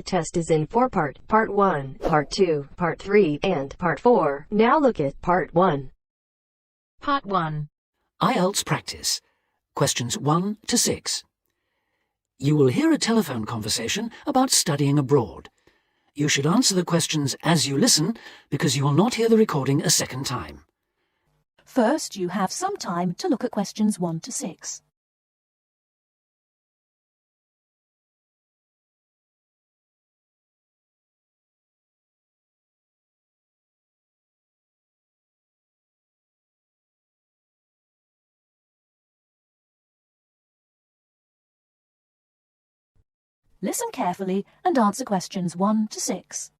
The test is in 4 parts: Part 1, Part 2, Part 3, and Part 4. Now look at Part 1. Part 1. Ielts practice. Questions 1 to 6. You will hear a telephone conversation about studying abroad. You should answer the questions as you listen because you will not hear the recording a second time. First, you have some time to look at questions 1 to 6. Listen carefully and answer questions 1 to 6.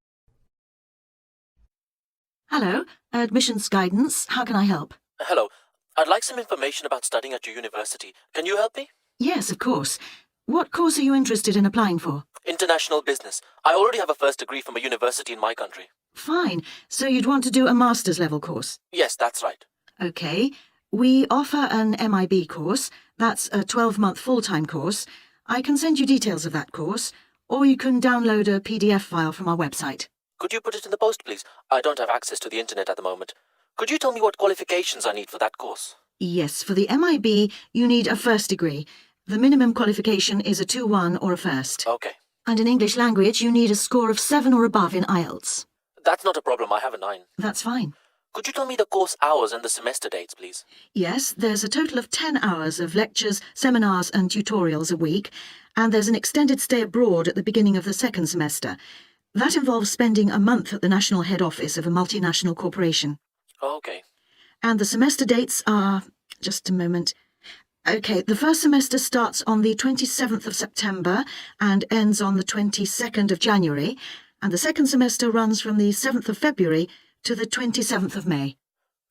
Hello, admissions guidance. How can I help? Hello. I'd like some information about studying at your university. Can you help me? Yes, of course. What course are you interested in applying for? International business. I already have a first degree from a university in my country. Fine. So you'd want to do a master's level course? Yes, that's right. Okay. We offer an MIB course. That's a 12-month full-time course. I can send you details of that course, or you can download a PDF file from our website. Could you put it in the post, please? I don't have access to the internet at the moment. Could you tell me what qualifications I need for that course? Yes, for the MIB, you need a first degree. The minimum qualification is a 2-1 or a first. Okay. And in English language, you need a score of 7 or above in Ielts. That's not a problem. I have a 9. That's fine. Could you tell me the course hours and the semester dates, please? Yes, there's a total of 10 hours of lectures, seminars and tutorials a week, and there's an extended stay abroad at the beginning of the second semester. That involves spending a month at the national head office of a multinational corporation. Okay. And the semester dates are... just a moment. Okay, the first semester starts on the 27th of September and ends on the 22nd of January, and the second semester runs from the 7th of February to the 27th of May.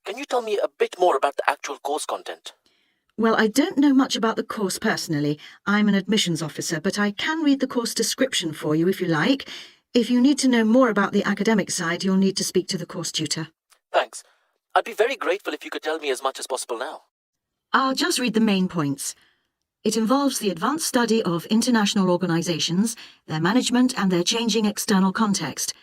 Can you tell me a bit more about the actual course content? Well, I don't know much about the course personally. I'm an admissions officer, but I can read the course description for you if you like. If you need to know more about the academic side, you'll need to speak to the course tutor. Thanks. I'd be very grateful if you could tell me as much as possible now. I'll just read the main points. It involves the advanced study of international organisations, their management and their changing external context.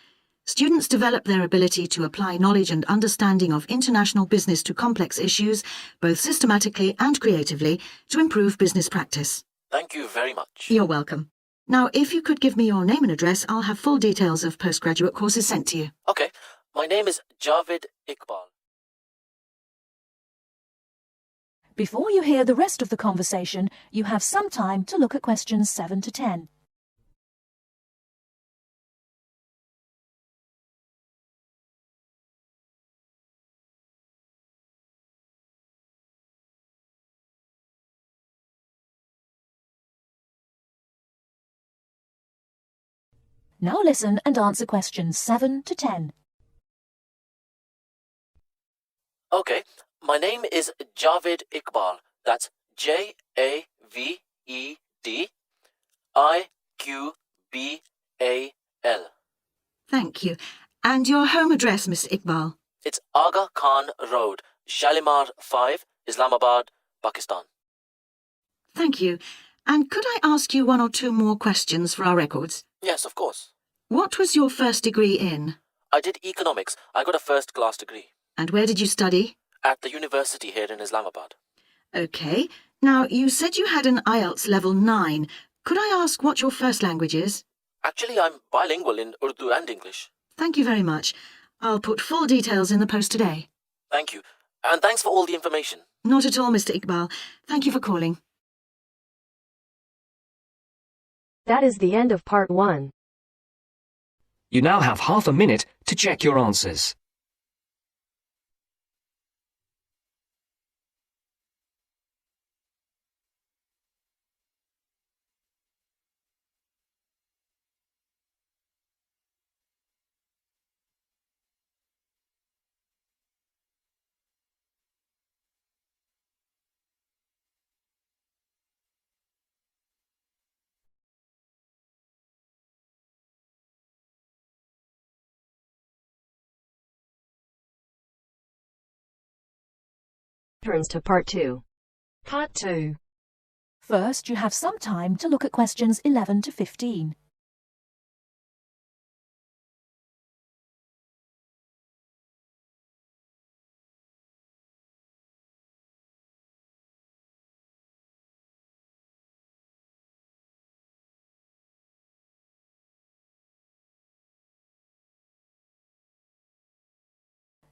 Students develop their ability to apply knowledge and understanding of international business to complex issues, both systematically and creatively, to improve business practice. Thank you very much. You're welcome. Now, if you could give me your name and address, I'll have full details of postgraduate courses sent to you. Okay. My name is Javed Iqbal. Before you hear the rest of the conversation, you have some time to look at questions 7 to 10. Now listen and answer questions 7 to 10. Okay. My name is Javed Iqbal. That's J-A-V-E-D-I-Q-B-A-L. Thank you. And your home address, Mr. Iqbal? It's Aga Khan Road, Shalimar 5, Islamabad, Pakistan. Thank you. And could I ask you 1 or 2 more questions for our records? Yes, of course. What was your first degree in? I did economics. I got a first-class degree. And where did you study? At the university here in Islamabad. Okay. Now, you said you had an Ielts level 9. Could I ask what your first language is? Actually, I'm bilingual in Urdu and English. Thank you very much. I'll put full details in the post today. Thank you. And thanks for all the information. Not at all, Mr. Iqbal. Thank you for calling. That is the end of Part 1. You now have half a minute to check your answers. Turns to Part 2. Part 2. First, you have some time to look at questions 11 to 15.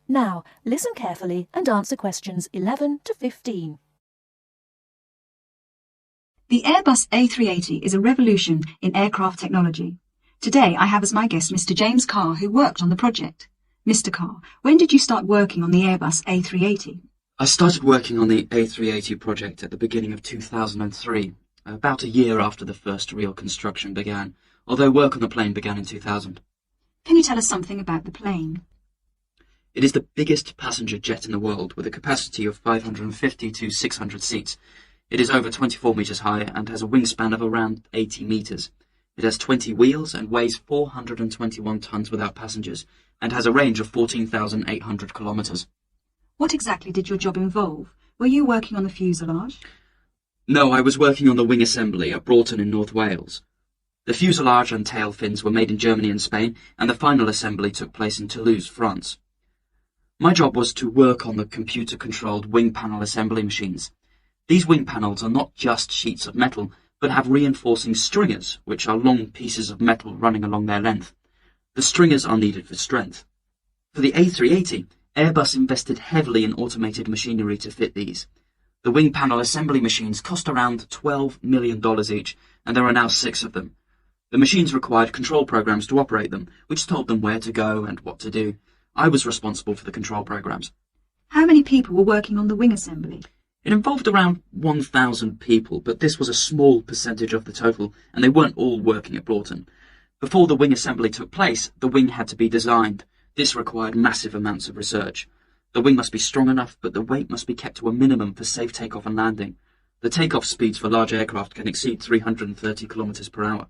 Now, listen carefully and answer questions 11 to 15. The Airbus A380 is a revolution in aircraft technology. Today I have as my guest Mr. James Carr, who worked on the project. Mr. Carr, when did you start working on the Airbus A380? I started working on the A380 project at the beginning of 2003, about a year after the first real construction began, although work on the plane began in 2000. Can you tell us something about the plane? It is the biggest passenger jet in the world, with a capacity of 550 to 600 seats. It is over 24 metres high and has a wingspan of around 80 metres. It has 20 wheels and weighs 421 tonnes without passengers, and has a range of 14,800 kilometres. What exactly did your job involve? Were you working on the fuselage? No, I was working on the wing assembly at Broughton in North Wales. The fuselage and tail fins were made in Germany and Spain, and the final assembly took place in Toulouse, France. My job was to work on the computer-controlled wing panel assembly machines. These wing panels are not just sheets of metal, but have reinforcing stringers, which are long pieces of metal running along their length. The stringers are needed for strength. For the A380, Airbus invested heavily in automated machinery to fit these. The wing panel assembly machines cost around $12 million each, and there are now 6 of them. The machines required control programs to operate them, which told them where to go and what to do. I was responsible for the control programs. How many people were working on the wing assembly? It involved around 1,000 people, but this was a small percentage of the total, and they weren't all working at Broughton. Before the wing assembly took place, the wing had to be designed. This required massive amounts of research. The wing must be strong enough, but the weight must be kept to a minimum for safe takeoff and landing. The takeoff speeds for large aircraft can exceed 330 kilometres per hour.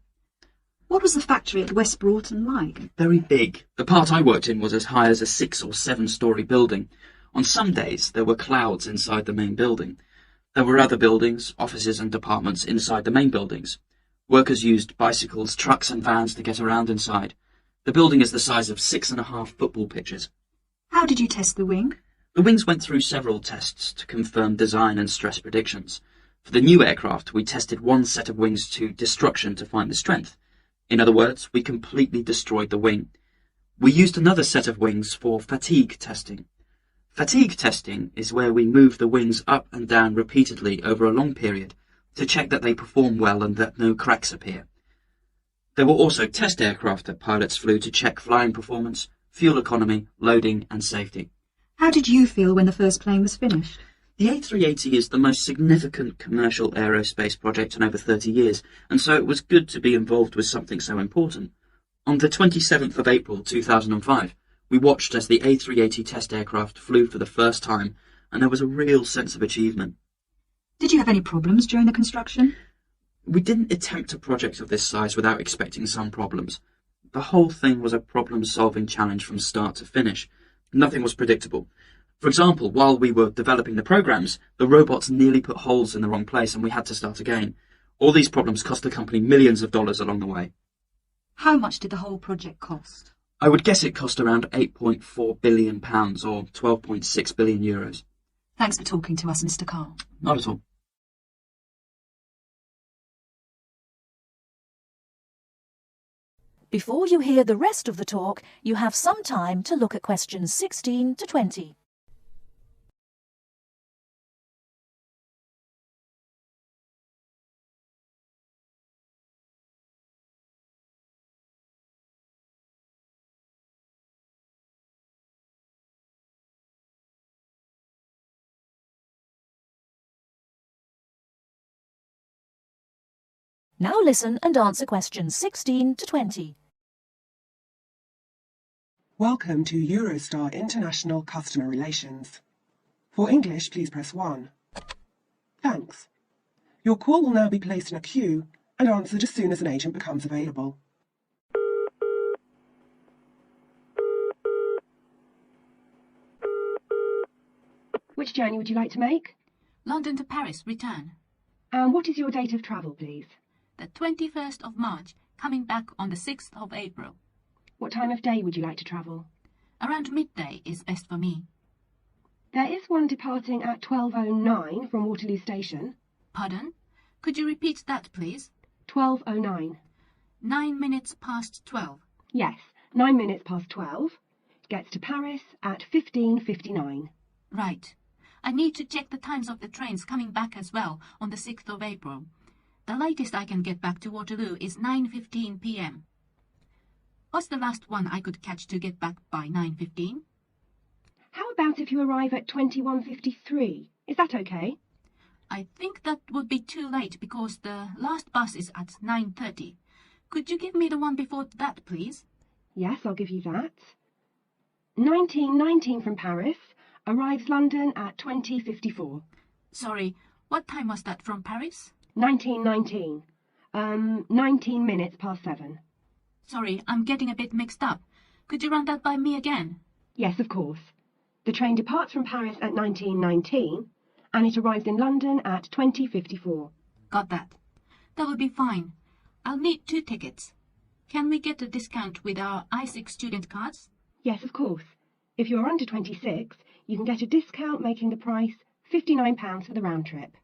What was the factory at West Broughton like? Very big. The part I worked in was as high as a 6 or 7-storey building. On some days, there were clouds inside the main building. There were other buildings, offices and departments inside the main buildings. Workers used bicycles, trucks and vans to get around inside. The building is the size of 6.5 football pitches. How did you test the wing? The wings went through several tests to confirm design and stress predictions. For the new aircraft, we tested one set of wings to destruction to find the strength. In other words, we completely destroyed the wing. We used another set of wings for fatigue testing. Fatigue testing is where we move the wings up and down repeatedly over a long period to check that they perform well and that no cracks appear. There were also test aircraft that pilots flew to check flying performance, fuel economy, loading and safety. How did you feel when the first plane was finished? The A380 is the most significant commercial aerospace project in over 30 years, and so it was good to be involved with something so important. On the 27th of April 2005, we watched as the A380 test aircraft flew for the first time, and there was a real sense of achievement. Did you have any problems during the construction? We didn't attempt a project of this size without expecting some problems. The whole thing was a problem-solving challenge from start to finish. Nothing was predictable. For example, while we were developing the programs, the robots nearly put holes in the wrong place and we had to start again. All these problems cost the company millions of dollars along the way. How much did the whole project cost? I would guess it cost around £8.4 billion or 12.6 billion euros. Thanks for talking to us, Mr. Carr. Not at all. Before you hear the rest of the talk, you have some time to look at questions 16 to 20. Now listen and answer questions 16 to 20. Welcome to Eurostar International Customer Relations. For English, please press 1. Thanks. Your call will now be placed in a queue and answered as soon as an agent becomes available. Which journey would you like to make? London to Paris, return. And what is your date of travel, please? The 21st of March, coming back on the 6th of April. What time of day would you like to travel? Around midday is best for me. There is one departing at 12:09 from Waterloo Station. Pardon? Could you repeat that, please? 12:09. 9 minutes past 12. Yes, 9 minutes past 12. gets to Paris at 15:59. Right. I need to check the times of the trains coming back as well on the 6th of April. The latest I can get back to Waterloo is 9:15 p.m. What's the last one I could catch to get back by 9:15? How about if you arrive at 21:53? Is that okay? I think that would be too late because the last bus is at 9:30. Could you give me the one before that, please? Yes, I'll give you that. 1919 from Paris arrives London at 20:54. Sorry, what time was that from Paris? 1919. 19 minutes past 7. Sorry, I'm getting a bit mixed up. Could you run that by me again? Yes, of course. The train departs from Paris at 1919 and it arrives in London at 20:54. Got that. That will be fine. I'll need 2 tickets. Can we get a discount with our I6 student cards? Yes, of course. If you're under 26, you can get a discount making the price £59 for the round trip.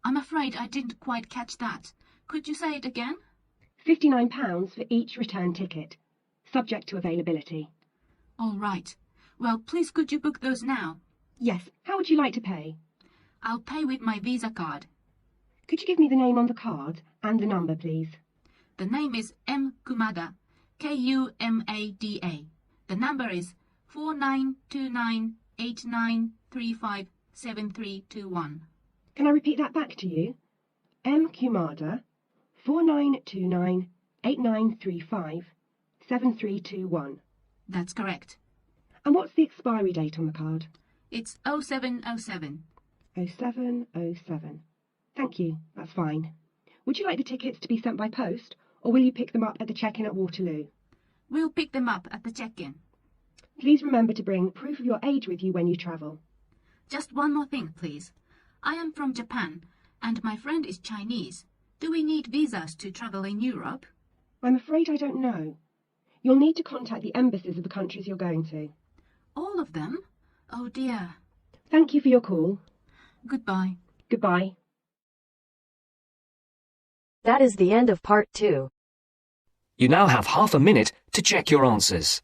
I'm afraid I didn't quite catch that. Could you say it again? £59 for each return ticket, subject to availability. All right. Well, please could you book those now? Yes. How would you like to pay? I'll pay with my Visa card. Could you give me the name on the card and the number, please? The name is M. Kumada, Kumada. The number is 492989357321. Can I repeat that back to you? M. Kumada, 492989357321. That's correct. And what's the expiry date on the card? It's 0707. 0707. Thank you, that's fine. Would you like the tickets to be sent by post, or will you pick them up at the check-in at Waterloo? We'll pick them up at the check-in. Please remember to bring proof of your age with you when you travel. Just one more thing, please. I am from Japan, and my friend is Chinese. Do we need visas to travel in Europe? I'm afraid I don't know. You'll need to contact the embassies of the countries you're going to. All of them? Oh dear. Thank you for your call. Goodbye. Goodbye. That is the end of part 2. You now have half a minute to check your answers.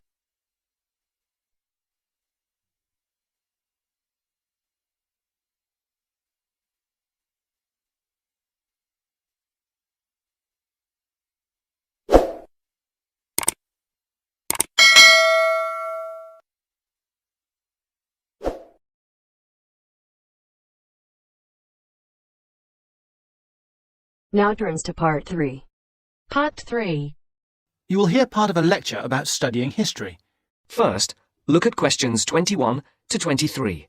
Now turns to part 3. Part 3. You will hear part of a lecture about studying history. First, look at questions 21 to 23.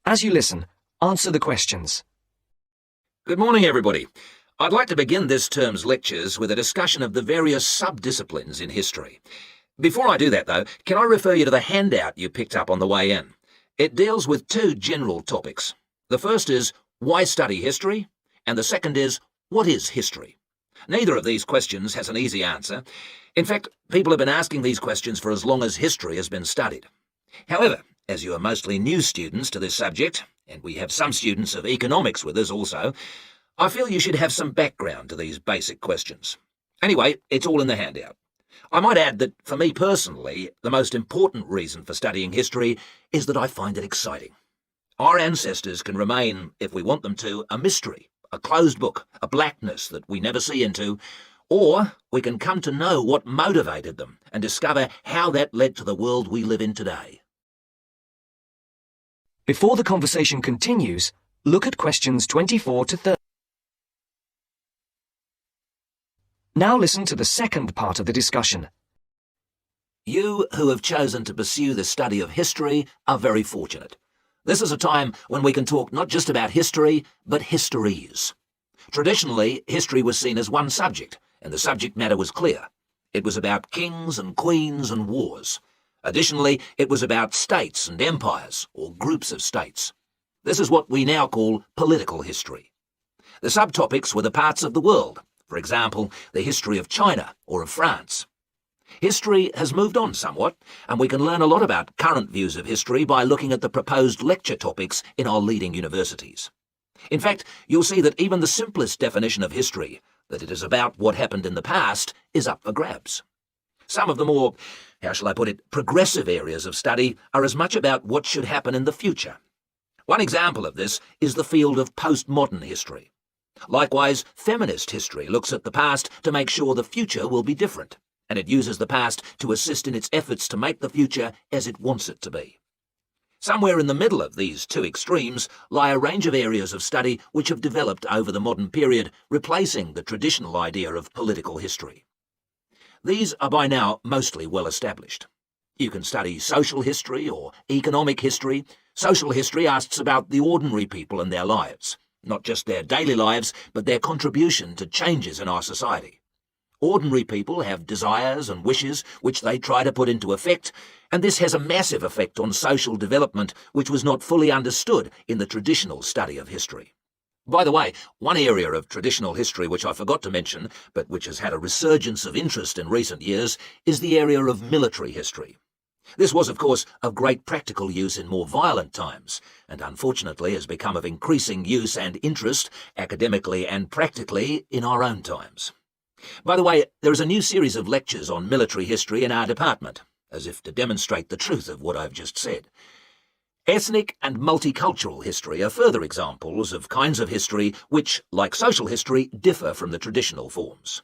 As you listen, answer the questions. Good morning, everybody. I'd like to begin this term's lectures with a discussion of the various sub-disciplines in history. Before I do that, though, can I refer you to the handout you picked up on the way in? It deals with 2 general topics. The first is, why study history? And the second is, what is history? Neither of these questions has an easy answer. In fact, people have been asking these questions for as long as history has been studied. However, as you are mostly new students to this subject, and we have some students of economics with us also, I feel you should have some background to these basic questions. Anyway, it's all in the handout. I might add that, for me personally, the most important reason for studying history is that I find it exciting. Our ancestors can remain, if we want them to, a mystery, a closed book, a blackness that we never see into, or we can come to know what motivated them and discover how that led to the world we live in today. Before the conversation continues, look at questions 24 to 30. Now listen to the second part of the discussion. You who have chosen to pursue the study of history are very fortunate. This is a time when we can talk not just about history, but histories. Traditionally, history was seen as one subject, and the subject matter was clear. It was about kings and queens and wars. Additionally, it was about states and empires, or groups of states. This is what we now call political history. The subtopics were the parts of the world, for example, the history of China or of France. History has moved on somewhat, and we can learn a lot about current views of history by looking at the proposed lecture topics in our leading universities. In fact, you'll see that even the simplest definition of history, that it is about what happened in the past, is up for grabs. Some of the more, how shall I put it, progressive areas of study are as much about what should happen in the future. One example of this is the field of postmodern history. Likewise, feminist history looks at the past to make sure the future will be different, and it uses the past to assist in its efforts to make the future as it wants it to be. Somewhere in the middle of these two extremes lie a range of areas of study which have developed over the modern period, replacing the traditional idea of political history. These are by now mostly well established. You can study social history or economic history. Social history asks about the ordinary people and their lives, not just their daily lives, but their contribution to changes in our society. Ordinary people have desires and wishes which they try to put into effect, and this has a massive effect on social development which was not fully understood in the traditional study of history. By the way, one area of traditional history which I forgot to mention, but which has had a resurgence of interest in recent years, is the area of military history. This was, of course, of great practical use in more violent times, and unfortunately has become of increasing use and interest, academically and practically, in our own times. By the way, there is a new series of lectures on military history in our department, as if to demonstrate the truth of what I've just said. Ethnic and multicultural history are further examples of kinds of history which, like social history, differ from the traditional forms.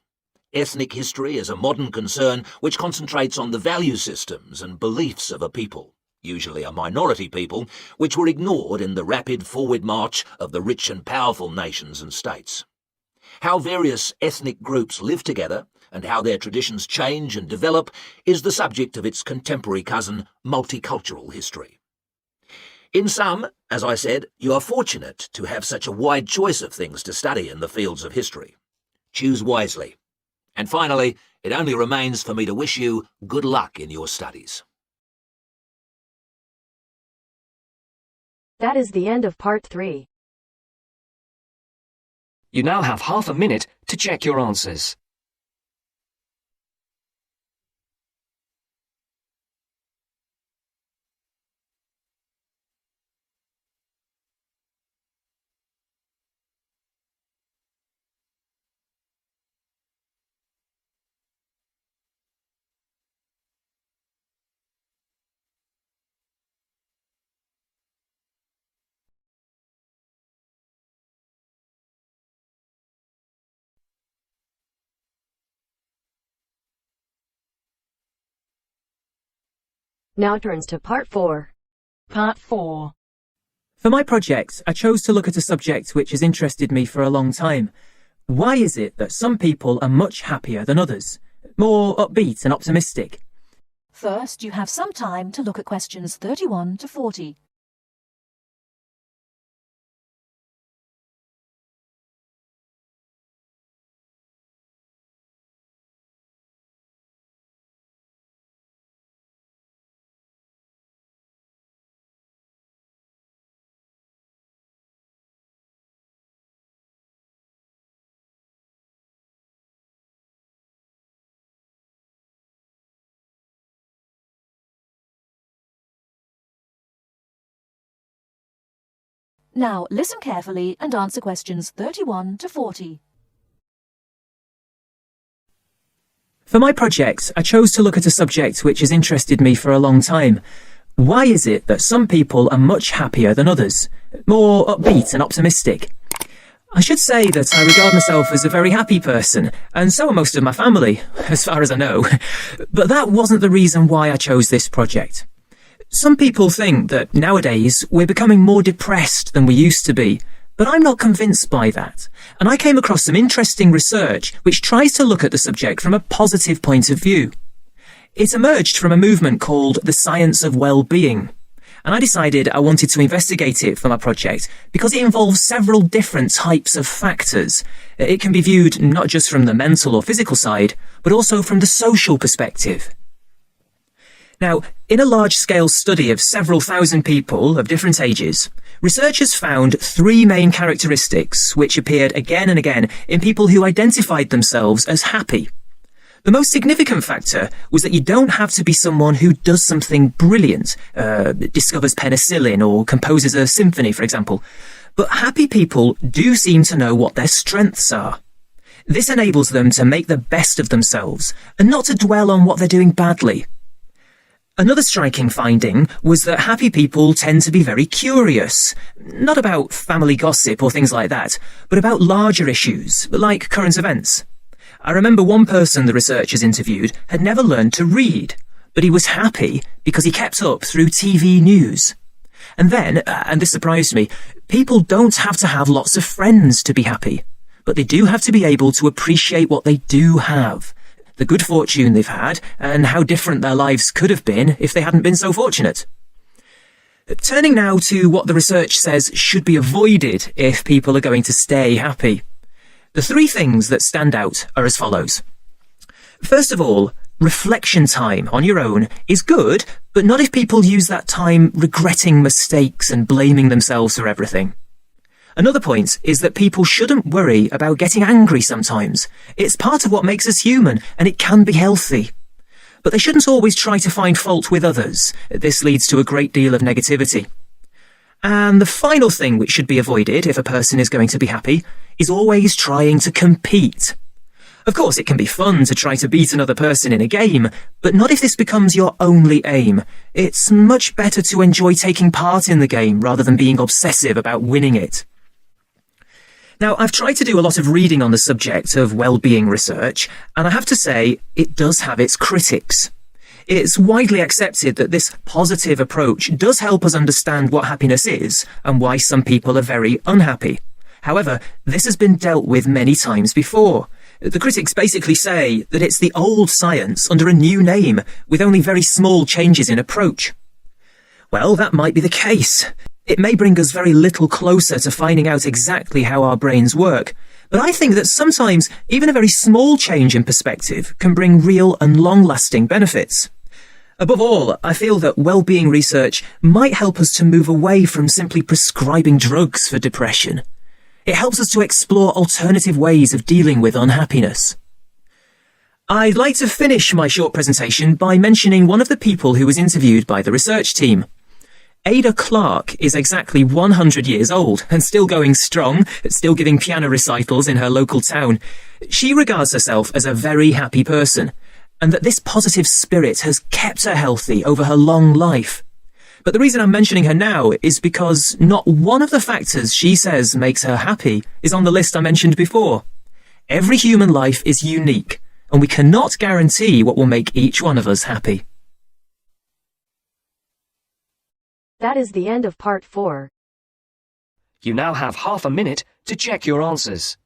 Ethnic history is a modern concern which concentrates on the value systems and beliefs of a people, usually a minority people, which were ignored in the rapid forward march of the rich and powerful nations and states. How various ethnic groups live together and how their traditions change and develop is the subject of its contemporary cousin, multicultural history. In sum, as I said, you are fortunate to have such a wide choice of things to study in the fields of history. Choose wisely. And finally, it only remains for me to wish you good luck in your studies. That is the end of part 3. You now have half a minute to check your answers. Now turns to part 4. Part 4. For my project, I chose to look at a subject which has interested me for a long time. Why is it that some people are much happier than others? More upbeat and optimistic? First, you have some time to look at questions 31 to 40. Now, listen carefully and answer questions 31 to 40. For my project, I chose to look at a subject which has interested me for a long time. Why is it that some people are much happier than others? More upbeat and optimistic? I should say that I regard myself as a very happy person, and so are most of my family, as far as I know. But that wasn't the reason why I chose this project. Some people think that nowadays we're becoming more depressed than we used to be, but I'm not convinced by that. And I came across some interesting research which tries to look at the subject from a positive point of view. It emerged from a movement called the science of well-being, and I decided I wanted to investigate it for my project because it involves several different types of factors. It can be viewed not just from the mental or physical side, but also from the social perspective. Now, in a large-scale study of several thousand people of different ages, Researchers found three main characteristics which appeared again and again in people who identified themselves as happy. The most significant factor was that you don't have to be someone who does something brilliant, discovers penicillin or composes a symphony, for example. But happy people do seem to know what their strengths are. This enables them to make the best of themselves and not to dwell on what they're doing badly. Another striking finding was that happy people tend to be very curious, not about family gossip or things like that, but about larger issues, like current events. I remember one person the researchers interviewed had never learned to read, but he was happy because he kept up through TV news. And then, and this surprised me, people don't have to have lots of friends to be happy, but they do have to be able to appreciate what they do have, the good fortune they've had, and how different their lives could have been if they hadn't been so fortunate. Turning now to what the research says should be avoided if people are going to stay happy. The three things that stand out are as follows. First of all, reflection time on your own is good, but not if people use that time regretting mistakes and blaming themselves for everything. Another point is that people shouldn't worry about getting angry sometimes. It's part of what makes us human, and it can be healthy. But they shouldn't always try to find fault with others. This leads to a great deal of negativity. And the final thing which should be avoided if a person is going to be happy is always trying to compete. Of course, it can be fun to try to beat another person in a game, but not if this becomes your only aim. It's much better to enjoy taking part in the game rather than being obsessive about winning it. Now, I've tried to do a lot of reading on the subject of well-being research, and I have to say, it does have its critics. It's widely accepted that this positive approach does help us understand what happiness is and why some people are very unhappy. However, this has been dealt with many times before. The critics basically say that it's the old science under a new name, with only very small changes in approach. Well, that might be the case. It may bring us very little closer to finding out exactly how our brains work, but I think that sometimes even a very small change in perspective can bring real and long-lasting benefits. Above all, I feel that well-being research might help us to move away from simply prescribing drugs for depression. It helps us to explore alternative ways of dealing with unhappiness. I'd like to finish my short presentation by mentioning one of the people who was interviewed by the research team. Ada Clark is exactly 100 years old and still going strong, still giving piano recitals in her local town. She regards herself as a very happy person, and that this positive spirit has kept her healthy over her long life. But the reason I'm mentioning her now is because not one of the factors she says makes her happy is on the list I mentioned before. Every human life is unique, and we cannot guarantee what will make each one of us happy. That is the end of part 4. You now have half a minute to check your answers.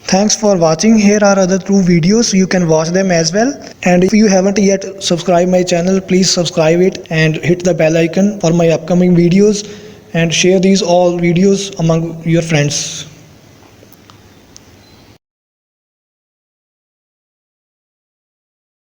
Thanks for watching. Here are other 2 videos, you can watch them as well. And if you haven't yet subscribed my channel, please subscribe it and hit the bell icon for my upcoming videos, and share these all videos among your friends.